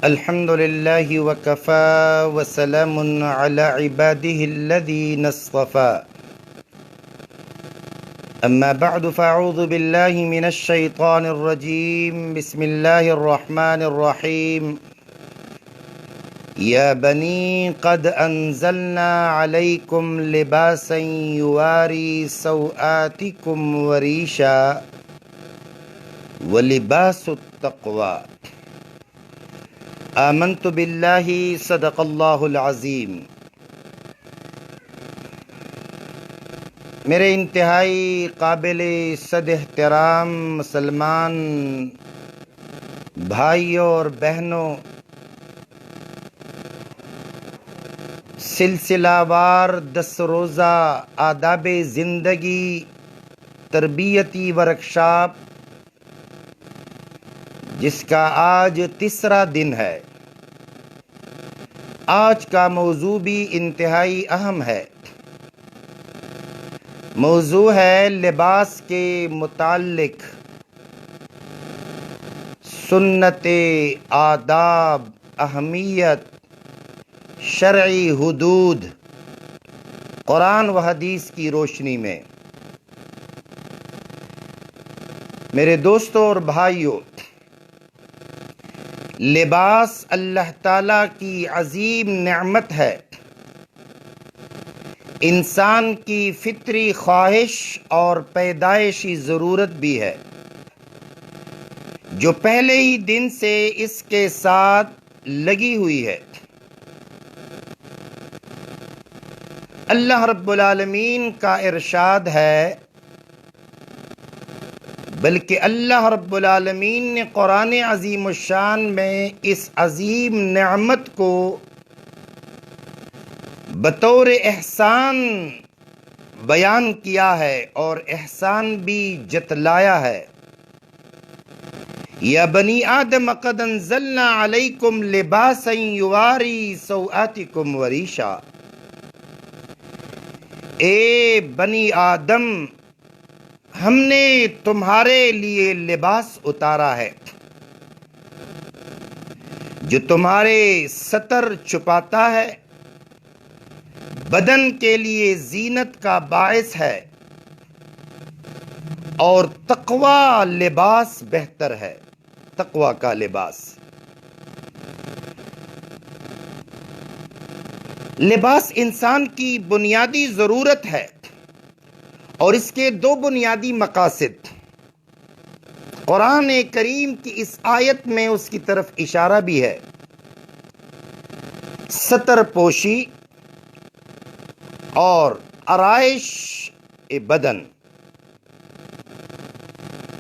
الحمد لله وكفى وسلام على عباده الذين اصطفى أما بعد فأعوذ بالله من الشيطان الرجيم بسم الله الرحمن الرحيم يا بني قد أنزلنا عليكم لباسا يواري سوآتكم وريشا ولباس التقوى آمنت باللہ صدق اللہ العظیم۔ میرے انتہائی قابل صد احترام مسلمان بھائیوں اور بہنوں، سلسلہ وار 10 روزہ آداب زندگی تربیتی ورکشاپ جس کا آج تیسرا دن ہے، آج کا موضوع بھی انتہائی اہم ہے۔ موضوع ہے لباس کے متعلق سنت، آداب، اہمیت، شرعی حدود، قرآن و حدیث کی روشنی میں۔ میرے دوستوں اور بھائیوں، لباس اللہ تعالیٰ کی عظیم نعمت ہے، انسان کی فطری خواہش اور پیدائشی ضرورت بھی ہے، جو پہلے ہی دن سے اس کے ساتھ لگی ہوئی ہے۔ اللہ رب العالمین کا ارشاد ہے، بلکہ اللہ رب العالمین نے قرآن عظیم الشان میں اس عظیم نعمت کو بطور احسان بیان کیا ہے اور احسان بھی جتلایا ہے۔ یا بنی آدم قد انزلنا علیکم لباسا یواری سوآتکم وریشا، اے بنی آدم، ہم نے تمہارے لیے لباس اتارا ہے جو تمہارے ستر چھپاتا ہے، بدن کے لیے زینت کا باعث ہے، اور تقوی لباس بہتر ہے، تقوی کا لباس۔ لباس انسان کی بنیادی ضرورت ہے اور اس کے 2 بنیادی مقاصد۔ قرآن کریم کی اس آیت میں اس کی طرف اشارہ بھی ہے، ستر پوشی اور آرائش بدن۔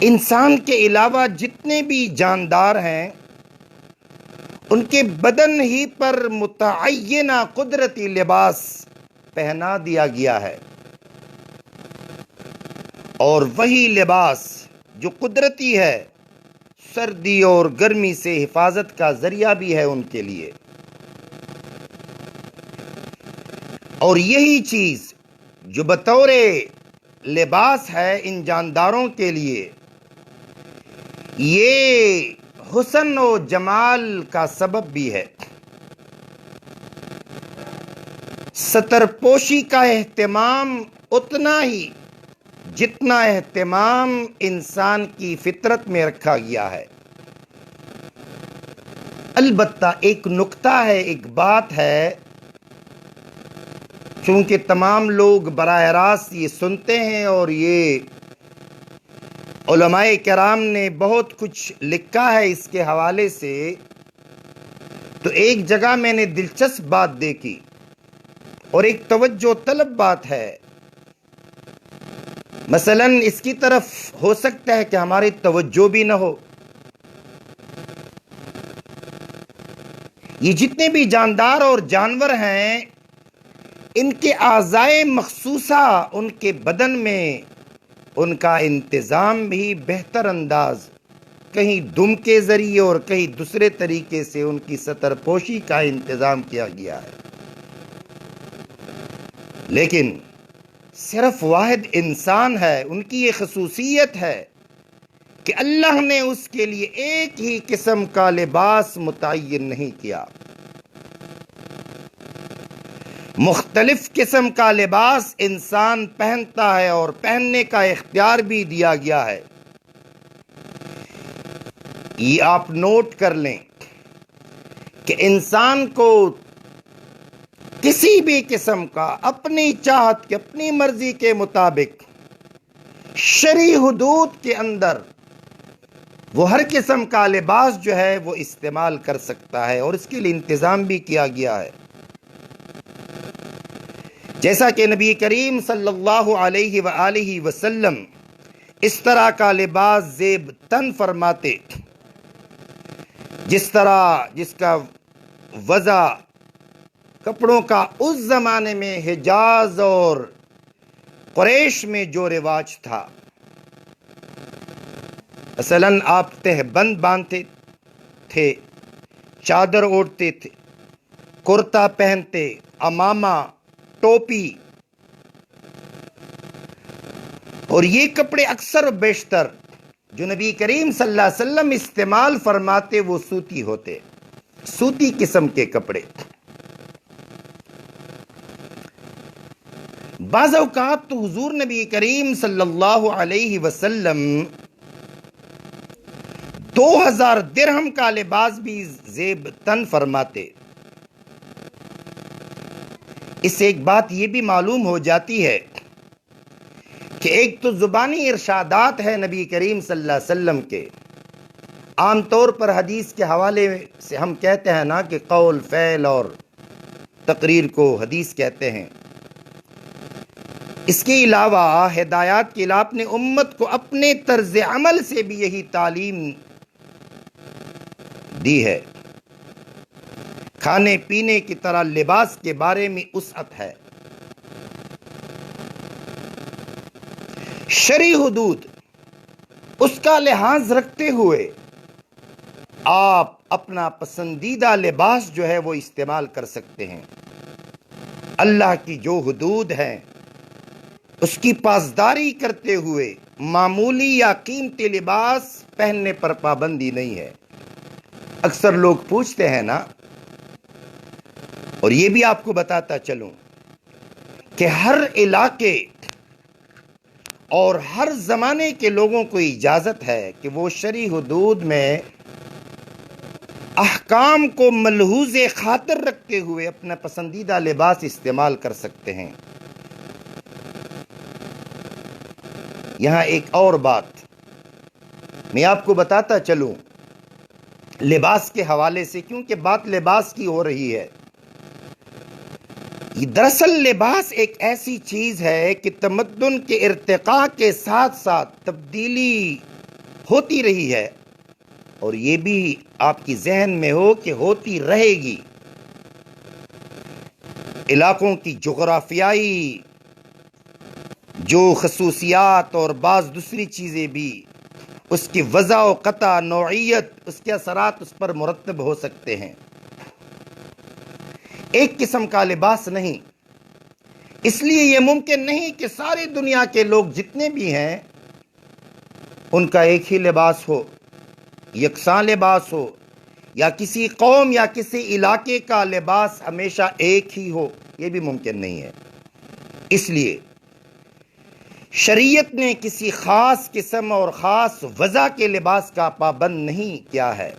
انسان کے علاوہ جتنے بھی جاندار ہیں ان کے بدن ہی پر متعینہ قدرتی لباس پہنا دیا گیا ہے، اور وہی لباس جو قدرتی ہے سردی اور گرمی سے حفاظت کا ذریعہ بھی ہے ان کے لیے، اور یہی چیز جو بطور لباس ہے ان جانداروں کے لیے، یہ حسن و جمال کا سبب بھی ہے۔ ستر پوشی کا اہتمام اتنا ہی جتنا اہتمام انسان کی فطرت میں رکھا گیا ہے۔ البتہ ایک نکتہ ہے، ایک بات ہے، چونکہ تمام لوگ براہ راست یہ سنتے ہیں اور یہ علماء کرام نے بہت کچھ لکھا ہے اس کے حوالے سے، تو ایک جگہ میں نے دلچسپ بات دیکھی اور ایک توجہ طلب بات ہے۔ مثلا اس کی طرف ہو سکتا ہے کہ ہماری توجہ بھی نہ ہو۔ یہ جتنے بھی جاندار اور جانور ہیں، ان کے اعضائے مخصوصہ ان کے بدن میں ان کا انتظام بھی بہتر انداز، کہیں دم کے ذریعے اور کہیں دوسرے طریقے سے ان کی ستر پوشی کا انتظام کیا گیا ہے۔ لیکن صرف واحد انسان ہے، ان کی یہ خصوصیت ہے کہ اللہ نے اس کے لیے ایک ہی قسم کا لباس متعین نہیں کیا، مختلف قسم کا لباس انسان پہنتا ہے اور پہننے کا اختیار بھی دیا گیا ہے۔ یہ آپ نوٹ کر لیں کہ انسان کو کسی بھی قسم کا اپنی چاہت کے اپنی مرضی کے مطابق شرعی حدود کے اندر وہ ہر قسم کا لباس جو ہے وہ استعمال کر سکتا ہے، اور اس کے لیے انتظام بھی کیا گیا ہے۔ جیسا کہ نبی کریم صلی اللہ علیہ وآلہ وسلم اس طرح کا لباس زیب تن فرماتے، جس کا وضع کپڑوں کا اس زمانے میں حجاز اور قریش میں جو رواج تھا، مثلاً آپ تہبند باندھتے تھے، چادر اوڑھتے تھے، کرتا پہنتے، عمامہ، ٹوپی، اور یہ کپڑے اکثر و بیشتر جو نبی کریم صلی اللہ علیہ وسلم استعمال فرماتے وہ سوتی ہوتے، سوتی قسم کے کپڑے۔ بعض اوقات تو حضور نبی کریم صلی اللہ علیہ وسلم 2000 درہم کا لباس بھی زیب تن فرماتے۔ اس سے ایک بات یہ بھی معلوم ہو جاتی ہے کہ ایک تو زبانی ارشادات ہے نبی کریم صلی اللہ علیہ وسلم کے، عام طور پر حدیث کے حوالے سے ہم کہتے ہیں نا کہ قول، فعل اور تقریر کو حدیث کہتے ہیں۔ اس کے علاوہ ہدایات کے علاوہ اپنے امت کو اپنے طرز عمل سے بھی یہی تعلیم دی ہے۔ کھانے پینے کی طرح لباس کے بارے میں وسعت ہے۔ شرعی حدود اس کا لحاظ رکھتے ہوئے آپ اپنا پسندیدہ لباس جو ہے وہ استعمال کر سکتے ہیں۔ اللہ کی جو حدود ہیں اس کی پاسداری کرتے ہوئے معمولی یا قیمتی لباس پہننے پر پابندی نہیں ہے۔ اکثر لوگ پوچھتے ہیں نا، اور یہ بھی آپ کو بتاتا چلوں کہ ہر علاقے اور ہر زمانے کے لوگوں کو اجازت ہے کہ وہ شرعی حدود میں احکام کو ملحوظ خاطر رکھتے ہوئے اپنا پسندیدہ لباس استعمال کر سکتے ہیں۔ یہاں ایک اور بات میں آپ کو بتاتا چلوں لباس کے حوالے سے، کیونکہ بات لباس کی ہو رہی ہے۔ دراصل لباس ایک ایسی چیز ہے کہ تمدن کے ارتقاء کے ساتھ ساتھ تبدیلی ہوتی رہی ہے، اور یہ بھی آپ کی ذہن میں ہو کہ ہوتی رہے گی۔ علاقوں کی جغرافیائی جو خصوصیات اور بعض دوسری چیزیں بھی، اس کی وضع و قطع، نوعیت، اس کے اثرات اس پر مرتب ہو سکتے ہیں۔ ایک قسم کا لباس نہیں، اس لیے یہ ممکن نہیں کہ ساری دنیا کے لوگ جتنے بھی ہیں ان کا ایک ہی لباس ہو، یکساں لباس ہو، یا کسی قوم یا کسی علاقے کا لباس ہمیشہ ایک ہی ہو، یہ بھی ممکن نہیں ہے۔ اس لیے شریعت نے کسی خاص قسم اور خاص وضع کے لباس کا پابند نہیں کیا ہے۔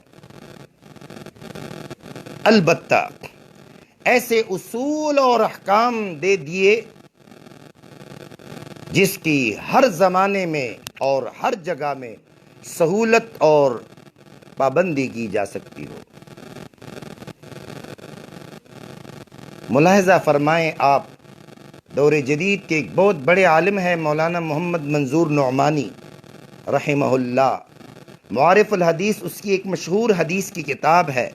البتہ ایسے اصول اور احکام دے دیے جس کی ہر زمانے میں اور ہر جگہ میں سہولت اور پابندی کی جا سکتی ہو۔ ملاحظہ فرمائیں آپ، دور جدید کے ایک بہت بڑے عالم ہیں مولانا محمد منظور نعمانی رحمہ اللہ، معارف الحدیث اس کی ایک مشہور حدیث کی کتاب ہے۔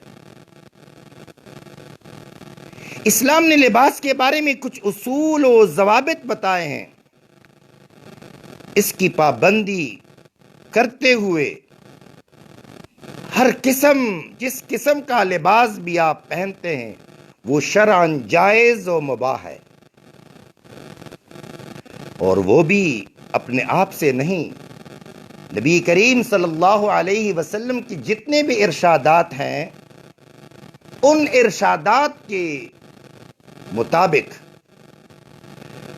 اسلام نے لباس کے بارے میں کچھ اصول و ضوابط بتائے ہیں، اس کی پابندی کرتے ہوئے ہر قسم، جس قسم کا لباس بھی آپ پہنتے ہیں وہ شرعاً جائز و مباح ہے، اور وہ بھی اپنے آپ سے نہیں، نبی کریم صلی اللہ علیہ وسلم کی جتنے بھی ارشادات ہیں ان ارشادات کے مطابق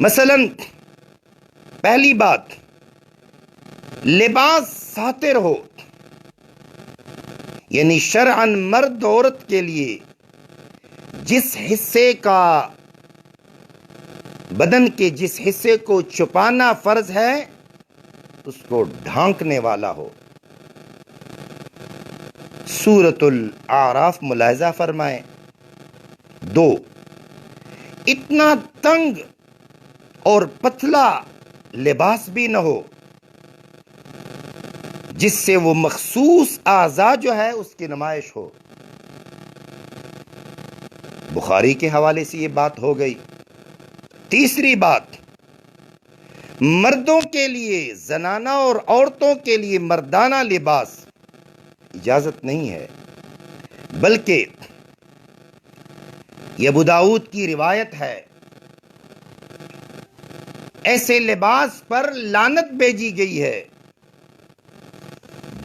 مثلا پہلی بات لباس ساتر ہو، یعنی شرعاً مرد عورت کے لیے جس حصے کا بدن کے جس حصے کو چھپانا فرض ہے اس کو ڈھانکنے والا ہو۔ سورۃ الاعراف ملاحظہ فرمائیں۔ دو، اتنا تنگ اور پتلا لباس بھی نہ ہو جس سے وہ مخصوص اعضاء جو ہے اس کی نمائش ہو۔ بخاری کے حوالے سے یہ بات ہو گئی۔ تیسری بات، مردوں کے لیے زنانہ اور عورتوں کے لیے مردانہ لباس اجازت نہیں ہے، بلکہ یہ ابو داؤد کی روایت ہے، ایسے لباس پر لعنت بھیجی گئی ہے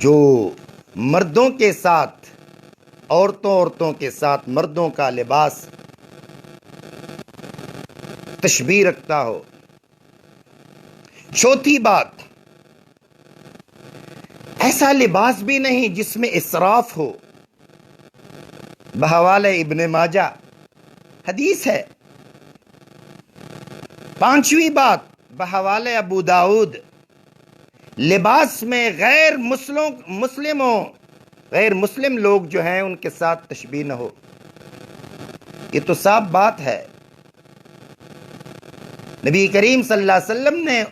جو مردوں کے ساتھ عورتوں کے ساتھ مردوں کا لباس تشبیہ رکھتا ہو۔ چوتھی بات، ایسا لباس بھی نہیں جس میں اسراف ہو، بحوالہ ابن ماجہ حدیث ہے۔ پانچویں بات، بحوالہ ابو داؤد، لباس میں غیر مسلم لوگ جو ہیں ان کے ساتھ تشبیہ نہ ہو۔ یہ تو صاف بات ہے، نبی کریم صلی اللہ علیہ وسلم نے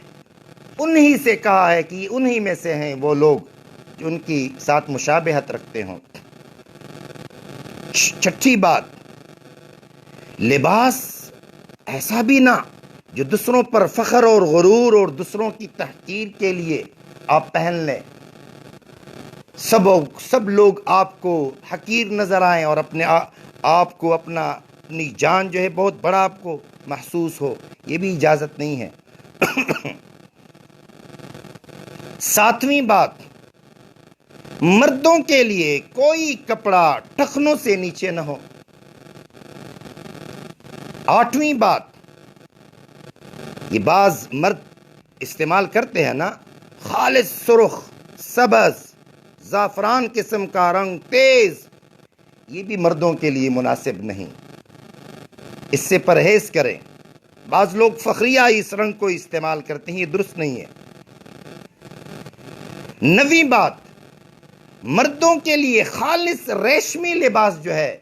انہی سے کہا ہے کہ انہی میں سے ہیں وہ لوگ جو ان کی ساتھ مشابہت رکھتے ہوں۔ چھٹی بات، لباس ایسا بھی نہ جو دوسروں پر فخر اور غرور اور دوسروں کی تحقیر کے لیے آپ پہن لیں، سب لوگ آپ کو حقیر نظر آئیں اور اپنے آپ کو اپنی جان جو ہے بہت بڑا آپ کو محسوس ہو، یہ بھی اجازت نہیں ہے۔ ساتویں بات، مردوں کے لیے کوئی کپڑا ٹخنوں سے نیچے نہ ہو۔ آٹھویں بات، یہ بعض مرد استعمال کرتے ہیں نا، خالص سرخ، سبز، زعفران قسم کا رنگ تیز، یہ بھی مردوں کے لیے مناسب نہیں، اس سے پرہیز کریں۔ بعض لوگ فخریہ اس رنگ کو استعمال کرتے ہیں، یہ درست نہیں ہے۔ نویں بات، مردوں کے لیے خالص ریشمی لباس جو ہے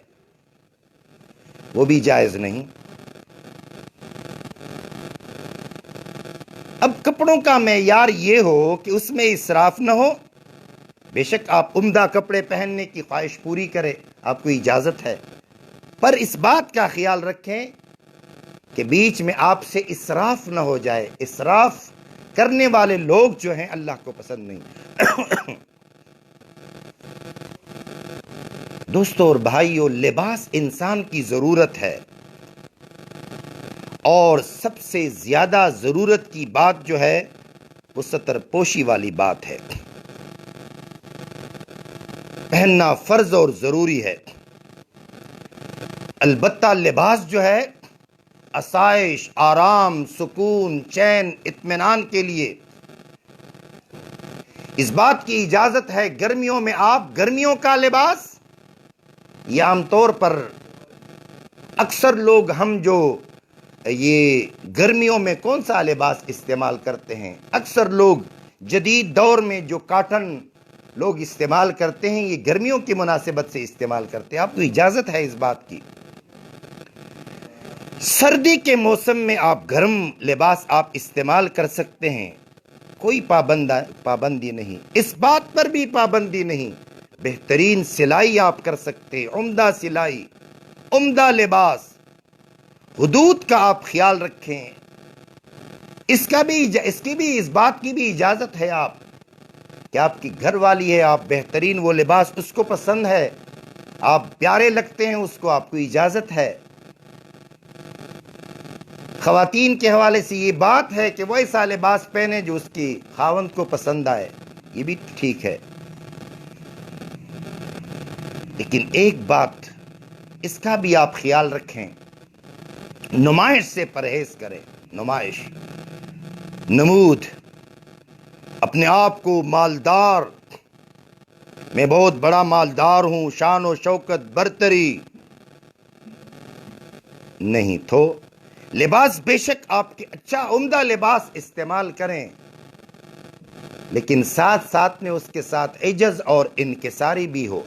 وہ بھی جائز نہیں۔ اب کپڑوں کا معیار یہ ہو کہ اس میں اسراف نہ ہو۔ بے شک آپ عمدہ کپڑے پہننے کی خواہش پوری کریں، آپ کو اجازت ہے، پر اس بات کا خیال رکھیں کہ بیچ میں آپ سے اسراف نہ ہو جائے۔ اسراف کرنے والے لوگ جو ہیں اللہ کو پسند نہیں۔ دوستو اور بھائیو، لباس انسان کی ضرورت ہے، اور سب سے زیادہ ضرورت کی بات جو ہے وہ ستر پوشی والی بات ہے، پہننا فرض اور ضروری ہے۔ البتہ لباس جو ہے آسائش، آرام، سکون، چین، اطمینان کے لیے، اس بات کی اجازت ہے گرمیوں میں آپ گرمیوں کا لباس، یا عام طور پر اکثر لوگ ہم جو یہ گرمیوں میں کون سا لباس استعمال کرتے ہیں، اکثر لوگ جدید دور میں جو کاٹن لوگ استعمال کرتے ہیں یہ گرمیوں کی مناسبت سے استعمال کرتے ہیں، آپ کو اجازت ہے اس بات کی۔ سردی کے موسم میں آپ گرم لباس آپ استعمال کر سکتے ہیں، کوئی پابندی نہیں، اس بات پر بھی پابندی نہیں، بہترین سلائی آپ کر سکتے ہیں، عمدہ سلائی، عمدہ لباس، حدود کا آپ خیال رکھیں، اس بات کی بھی اجازت ہے آپ کہ آپ کی گھر والی ہے، آپ بہترین وہ لباس اس کو پسند ہے، آپ پیارے لگتے ہیں اس کو، آپ کو اجازت ہے۔ خواتین کے حوالے سے یہ بات ہے کہ وہ ایسا لباس پہنے جو اس کی خاوند کو پسند آئے، یہ بھی ٹھیک ہے، لیکن ایک بات اس کا بھی آپ خیال رکھیں، نمائش سے پرہیز کریں۔ نمائش، نمود، اپنے آپ کو مالدار، میں بہت بڑا مالدار ہوں، شان و شوکت، برتری، نہیں تو لباس بے شک آپ کے اچھا عمدہ لباس استعمال کریں، لیکن ساتھ ساتھ میں اس کے ساتھ عجز اور انکساری بھی ہو۔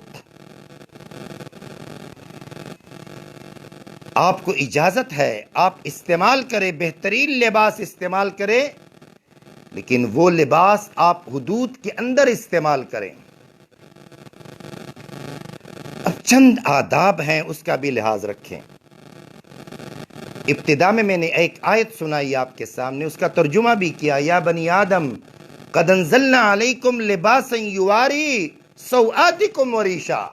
آپ کو اجازت ہے، آپ استعمال کریں، بہترین لباس استعمال کریں، لیکن وہ لباس آپ حدود کے اندر استعمال کریں۔ اب چند آداب ہیں، اس کا بھی لحاظ رکھیں۔ ابتدا میں نے ایک آیت سنائی آپ کے سامنے، اس کا ترجمہ بھی کیا، یا بنی آدم قد انزلنا علیکم لباسا یواری سوآتکم وریشا۔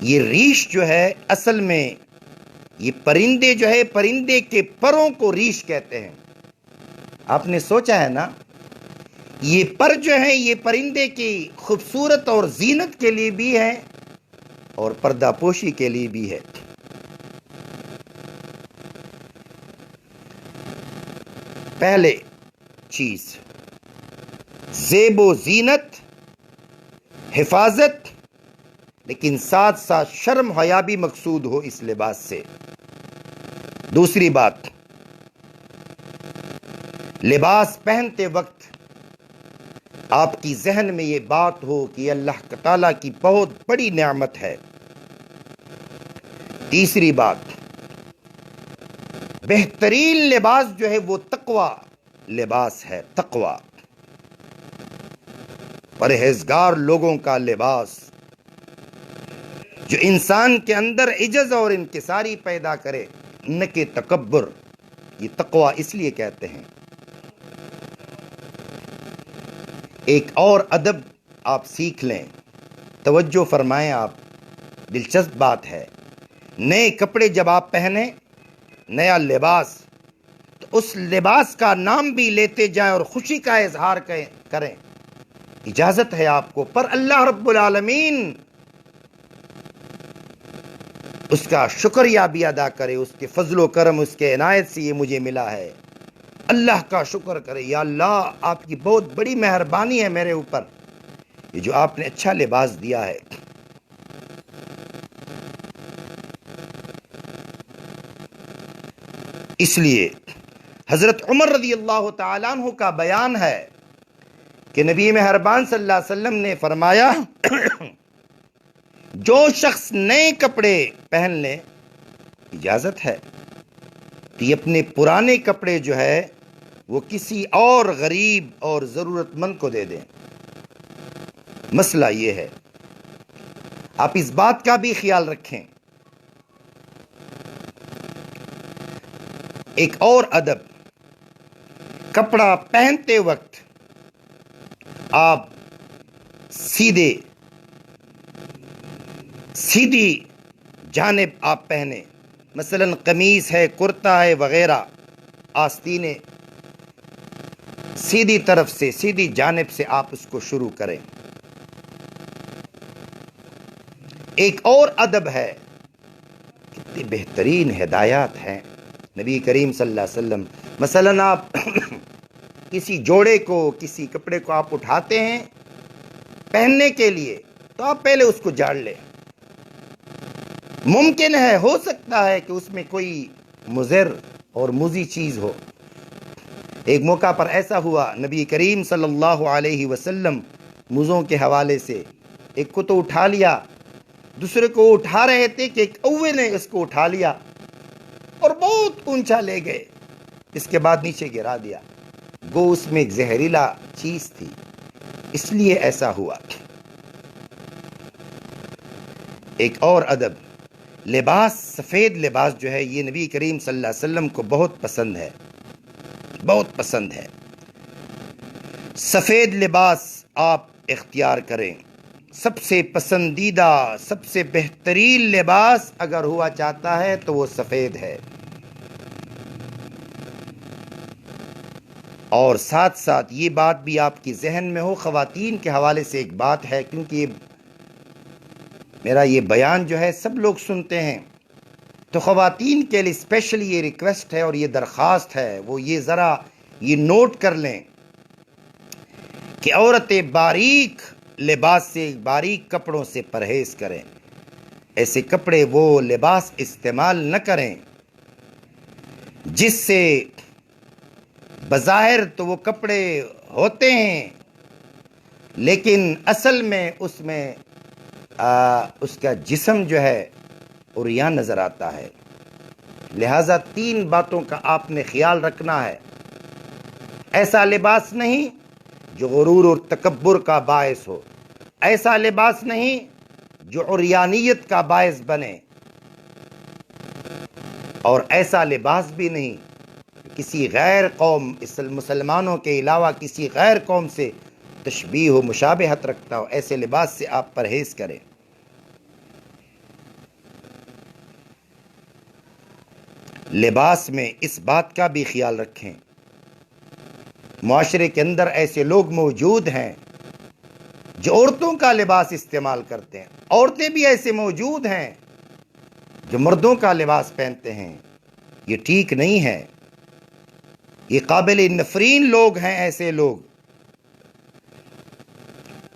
یہ ریش جو ہے اصل میں یہ پرندے جو ہے، پرندے کے پروں کو ریش کہتے ہیں۔ آپ نے سوچا ہے نا، یہ پر جو ہے یہ پرندے کی خوبصورت اور زینت کے لیے بھی ہے اور پردہ پوشی کے لیے بھی ہے۔ پہلے چیز زیب و زینت، حفاظت، لیکن ساتھ ساتھ شرم حیا بھی مقصود ہو اس لباس سے۔ دوسری بات، لباس پہنتے وقت آپ کی ذہن میں یہ بات ہو کہ یہ اللہ تعالیٰ کی بہت بڑی نعمت ہے۔ تیسری بات، بہترین لباس جو ہے وہ تقوی لباس ہے، تقوی، پرہیزگار لوگوں کا لباس جو انسان کے اندر عجز اور انکساری پیدا کرے، نہ کہ تکبر۔ یہ تقوی اس لیے کہتے ہیں۔ ایک اور ادب آپ سیکھ لیں، توجہ فرمائیں آپ، دلچسپ بات ہے۔ نئے کپڑے جب آپ پہنیں، نیا لباس، تو اس لباس کا نام بھی لیتے جائیں اور خوشی کا اظہار کریں، اجازت ہے آپ کو، پر اللہ رب العالمین اس کا شکریہ بھی ادا کرے، اس کے فضل و کرم، اس کے عنایت سے یہ مجھے ملا ہے، اللہ کا شکر کرے، یا اللہ آپ کی بہت بڑی مہربانی ہے میرے اوپر، یہ جو آپ نے اچھا لباس دیا ہے۔ اس لیے حضرت عمر رضی اللہ تعالیٰ عنہ کا بیان ہے کہ نبی مہربان صلی اللہ علیہ وسلم نے فرمایا جو شخص نئے کپڑے پہن لے، اجازت ہے کہ یہ اپنے پرانے کپڑے جو ہے وہ کسی اور غریب اور ضرورت مند کو دے دیں۔ مسئلہ یہ ہے، آپ اس بات کا بھی خیال رکھیں۔ ایک اور ادب، کپڑا پہنتے وقت آپ سیدھی جانب آپ پہنیں، مثلا قمیص ہے، کرتا ہے وغیرہ، آستینیں سیدھی طرف سے، سیدھی جانب سے آپ اس کو شروع کریں۔ ایک اور ادب ہے، کتنی بہترین ہدایات ہیں نبی کریم صلی اللہ علیہ وسلم۔ مثلا آپ کسی جوڑے کو، کسی کپڑے کو آپ اٹھاتے ہیں پہننے کے لیے، تو آپ پہلے اس کو جاڑ لیں۔ ممکن ہے، ہو سکتا ہے کہ اس میں کوئی مضر اور مضی چیز ہو۔ ایک موقع پر ایسا ہوا، نبی کریم صلی اللہ علیہ وسلم مزوں کے حوالے سے ایک کو تو اٹھا لیا، دوسرے کو اٹھا رہے تھے کہ ایک اوے نے اس کو اٹھا لیا اور بہت اونچا لے گئے، اس کے بعد نیچے گرا دیا، گو اس میں ایک زہریلا چیز تھی، اس لیے ایسا ہوا۔ ایک اور ادب، لباس، سفید لباس جو ہے یہ نبی کریم صلی اللہ علیہ وسلم کو بہت پسند ہے، بہت پسند ہے۔ سفید لباس آپ اختیار کریں۔ سب سے پسندیدہ، سب سے بہترین لباس اگر ہوا چاہتا ہے تو وہ سفید ہے۔ اور ساتھ ساتھ یہ بات بھی آپ کی ذہن میں ہو، خواتین کے حوالے سے ایک بات ہے، کیونکہ میرا یہ بیان جو ہے سب لوگ سنتے ہیں، تو خواتین کے لیے اسپیشلی یہ ریکویسٹ ہے اور یہ درخواست ہے، وہ یہ ذرا یہ نوٹ کر لیں کہ عورتیں باریک لباس سے، باریک کپڑوں سے پرہیز کریں، ایسے کپڑے وہ لباس استعمال نہ کریں جس سے بظاہر تو وہ کپڑے ہوتے ہیں لیکن اصل میں اس میں اس کا جسم جو ہے عریاں نظر آتا ہے۔ لہٰذا 3 باتوں کا آپ نے خیال رکھنا ہے۔ ایسا لباس نہیں جو غرور اور تکبر کا باعث ہو، ایسا لباس نہیں جو عریانیت کا باعث بنے، اور ایسا لباس بھی نہیں کسی غیر قوم، مسلمانوں کے علاوہ کسی غیر قوم سے تشبیہ و مشابہت رکھتا ہو، ایسے لباس سے آپ پرہیز کریں۔ لباس میں اس بات کا بھی خیال رکھیں، معاشرے کے اندر ایسے لوگ موجود ہیں جو عورتوں کا لباس استعمال کرتے ہیں، عورتیں بھی ایسے موجود ہیں جو مردوں کا لباس پہنتے ہیں۔ یہ ٹھیک نہیں ہے، یہ قابل نفرین لوگ ہیں۔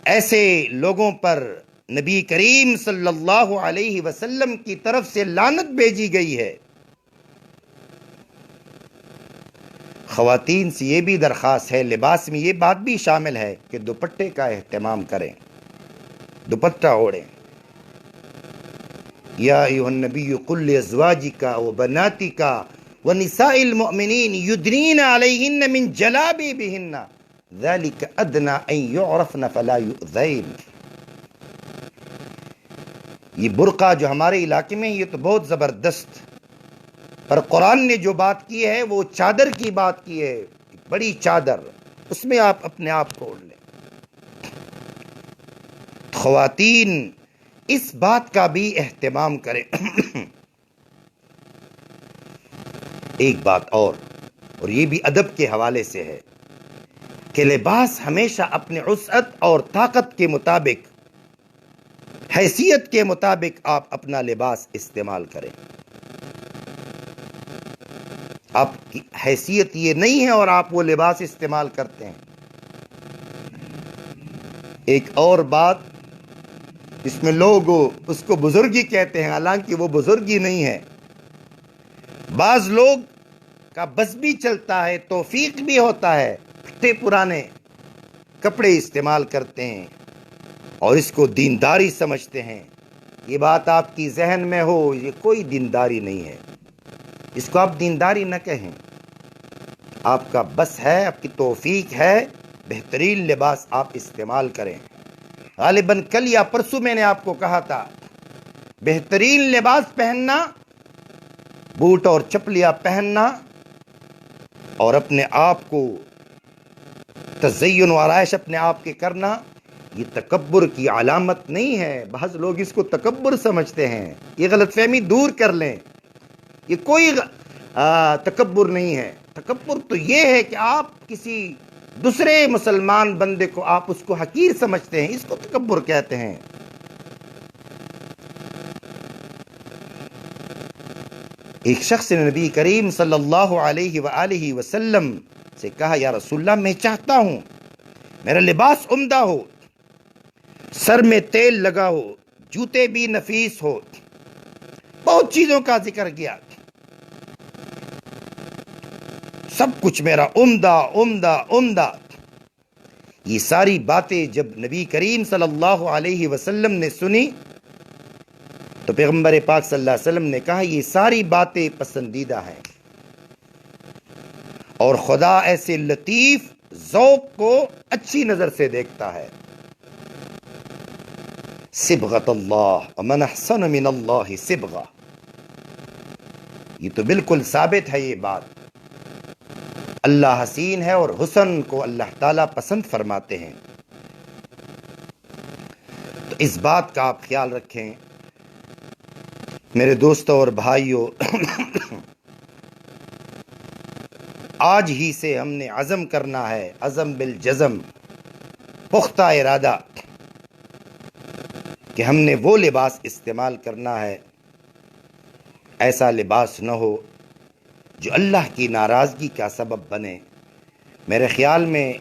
ایسے لوگوں پر نبی کریم صلی اللہ علیہ وسلم کی طرف سے لعنت بھیجی گئی ہے۔ خواتین سے یہ بھی درخواست ہے، لباس میں یہ بات بھی شامل ہے کہ دوپٹے کا اہتمام کریں، دوپٹہ اوڑھیں۔ یا ایھا النبی قل لازواجک وبناتک ونساء المؤمنین یدنین علیہن من جلابیبہن ذلک ادنی ان یعرفن فلا یؤذین۔ یہ برقع جو ہمارے علاقے میں یہ تو بہت زبردست، پر قرآن نے جو بات کی ہے وہ چادر کی بات کی ہے، بڑی چادر، اس میں آپ اپنے آپ کو اوڑھ لیں۔ خواتین اس بات کا بھی اہتمام کریں۔ ایک بات اور یہ بھی ادب کے حوالے سے ہے کہ لباس ہمیشہ اپنے وسعت اور طاقت کے مطابق، حیثیت کے مطابق آپ اپنا لباس استعمال کریں۔ آپ کی حیثیت یہ نہیں ہے اور آپ وہ لباس استعمال کرتے ہیں۔ ایک اور بات، اس میں لوگ اس کو بزرگی کہتے ہیں، حالانکہ وہ بزرگی نہیں ہے۔ بعض لوگ کا بس بھی چلتا ہے، توفیق بھی ہوتا ہے، پھٹے پرانے کپڑے استعمال کرتے ہیں اور اس کو دینداری سمجھتے ہیں۔ یہ بات آپ کی ذہن میں ہو، یہ کوئی دینداری نہیں ہے، اس کو آپ دینداری نہ کہیں۔ آپ کا بس ہے، آپ کی توفیق ہے، بہترین لباس آپ استعمال کریں۔ غالباً کل یا پرسوں میں نے آپ کو کہا تھا، بہترین لباس پہننا، بوٹ اور چپلیاں پہننا اور اپنے آپ کو تزین و آرائش اپنے آپ کے کرنا، یہ تکبر کی علامت نہیں ہے۔ بعض لوگ اس کو تکبر سمجھتے ہیں، یہ غلط فہمی دور کر لیں، یہ کوئی تکبر نہیں ہے۔ تکبر تو یہ ہے کہ آپ کسی دوسرے مسلمان بندے کو آپ اس کو حقیر سمجھتے ہیں، اس کو تکبر کہتے ہیں۔ ایک شخص نے نبی کریم صلی اللہ علیہ وآلہ وسلم سے کہا، یا رسول اللہ میں چاہتا ہوں میرا لباس عمدہ ہو، سر میں تیل لگا ہو، جوتے بھی نفیس ہو، بہت چیزوں کا ذکر کیا، سب کچھ میرا عمدہ عمدہ عمدہ۔ یہ ساری باتیں جب نبی کریم صلی اللہ علیہ وسلم نے سنی تو پیغمبر پاک صلی اللہ علیہ وسلم نے کہا، یہ ساری باتیں پسندیدہ ہیں، اور خدا ایسے لطیف ذوق کو اچھی نظر سے دیکھتا ہے۔ صبغۃ اللہ ومن احسن من اللہ صبغہ، یہ تو بالکل ثابت ہے یہ بات۔ اللہ حسین ہے اور حسن کو اللہ تعالیٰ پسند فرماتے ہیں۔ تو اس بات کا آپ خیال رکھیں میرے دوستوں اور بھائیوں۔ آج ہی سے ہم نے عزم کرنا ہے، عزم بالجزم، پختہ ارادہ، کہ ہم نے وہ لباس استعمال کرنا ہے، ایسا لباس نہ ہو جو اللہ کی ناراضگی کا سبب بنے۔ میرے خیال میں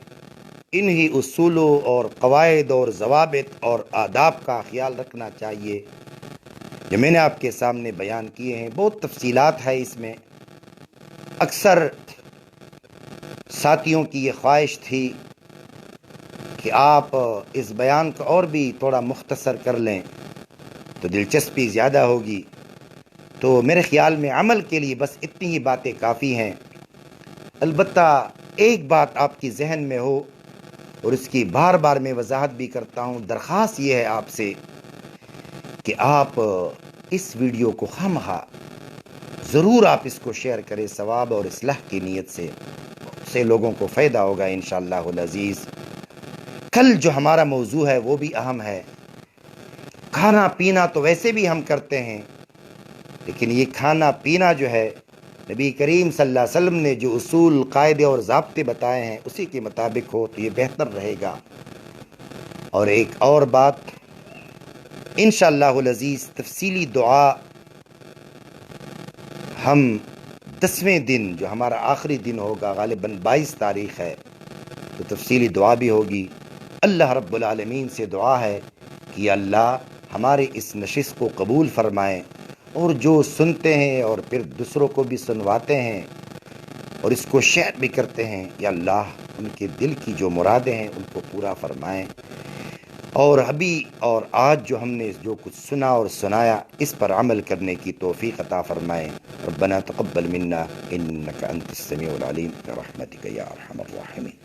انہی اصولوں اور قواعد اور ضوابط اور آداب کا خیال رکھنا چاہیے جو میں نے آپ کے سامنے بیان کیے ہیں۔ بہت تفصیلات ہے اس میں، اکثر ساتھیوں کی یہ خواہش تھی کہ آپ اس بیان کو اور بھی تھوڑا مختصر کر لیں تو دلچسپی زیادہ ہوگی، تو میرے خیال میں عمل کے لیے بس اتنی ہی باتیں کافی ہیں۔ البتہ ایک بات آپ کی ذہن میں ہو، اور اس کی بار بار میں وضاحت بھی کرتا ہوں، درخواست یہ ہے آپ سے کہ آپ اس ویڈیو کو خواہ ضرور آپ اس کو شیئر کریں، ثواب اور اصلاح کی نیت سے لوگوں کو فائدہ ہوگا انشاءاللہ العزیز۔ کل جو ہمارا موضوع ہے وہ بھی اہم ہے۔ کھانا پینا تو ویسے بھی ہم کرتے ہیں، لیکن یہ کھانا پینا جو ہے، نبی کریم صلی اللہ علیہ وسلم نے جو اصول، قاعدے اور ضابطے بتائے ہیں اسی کے مطابق ہو تو یہ بہتر رہے گا۔ اور ایک اور بات، انشاءاللہ العزیز تفصیلی دعا ہم 10ویں دن جو ہمارا آخری دن ہوگا، غالباً 22 تاریخ ہے، تو تفصیلی دعا بھی ہوگی۔ اللہ رب العالمین سے دعا ہے کہ اللہ ہمارے اس نشست کو قبول فرمائیں، اور جو سنتے ہیں اور پھر دوسروں کو بھی سنواتے ہیں اور اس کو شیئر بھی کرتے ہیں، یا اللہ ان کے دل کی جو مرادیں ہیں ان کو پورا فرمائیں، اور ابھی اور آج جو ہم نے جو کچھ سنا اور سنایا اس پر عمل کرنے کی توفیق عطا فرمائیں۔ ربنا تقبل منا انک انت السمیع العلیم برحمتک یا ارحم الراحمین۔